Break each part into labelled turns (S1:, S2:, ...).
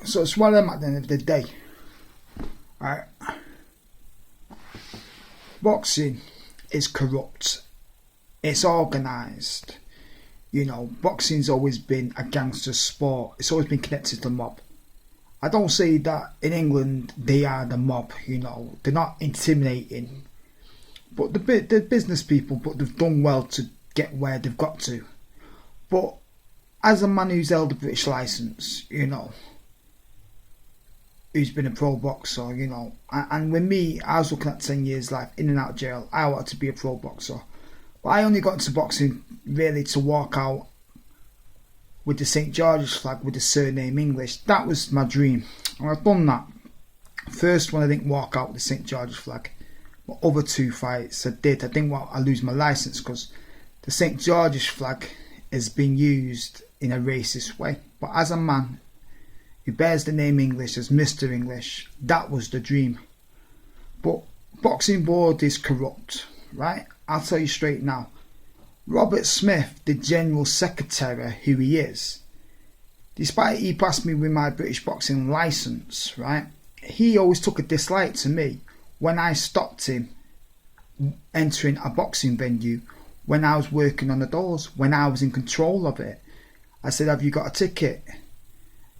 S1: So it's one of them at the end of the day. Right? Boxing is corrupt. It's organised. You know, boxing's always been a gangster sport. It's always been connected to the mob. I don't say that in England they are the mob, you know. They're not intimidating. But the business people, but they've done well to get where they've got to. But as a man who's held a British licence, you know, who's been a pro boxer, you know, and with me, I was looking at 10 years life in and out of jail. I wanted to be a pro boxer. But I only got into boxing really to walk out with the St. George's flag with the surname English. That was my dream. And I've done that. First one, I didn't walk out with the St. George's flag. But other two fights I did. I didn't want to lose my licence because the St. George's flag has been used in a racist way. But as a man who bears the name English as Mr. English, that was the dream. But boxing board is corrupt, right? I'll tell you straight now. Robert Smith, the General Secretary, who he is, despite he passed me with my British boxing licence, right, he always took a dislike to me when I stopped him entering a boxing venue when I was working on the doors, when I was in control of it. I said, have you got a ticket?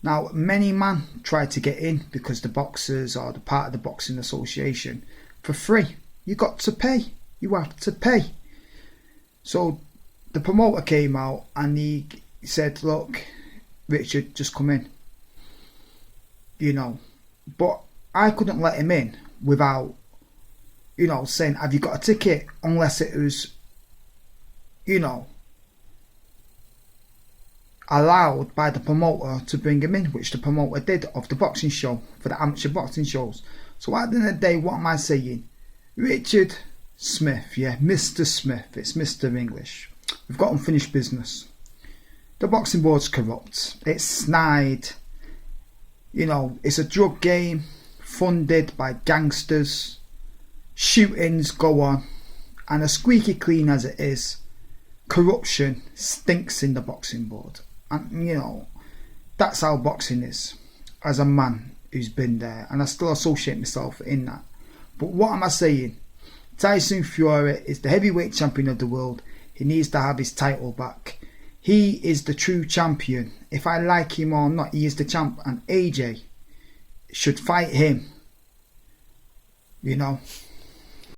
S1: Now, many men try to get in because the boxers are the part of the boxing association for free. You got to pay. You have to pay. So the promoter came out and he said, look, Richard, just come in. You know, but I couldn't let him in without, you know, saying, have you got a ticket? Unless it was, you know, allowed by the promoter to bring him in, which the promoter did of the boxing show, for the amateur boxing shows. So at the end of the day, what am I saying? Richard Smith, yeah, Mr. Smith, it's Mr. English. We've got unfinished business. The boxing board's corrupt. It's snide. You know, it's a drug game funded by gangsters. Shootings go on. And as squeaky clean as it is, corruption stinks in the boxing board. And, you know, that's how boxing is. As a man who's been there. And I still associate myself in that. But what am I saying? Tyson Fury is the heavyweight champion of the world. He needs to have his title back. He is the true champion. If I like him or not, he is the champ. And AJ should fight him. You know.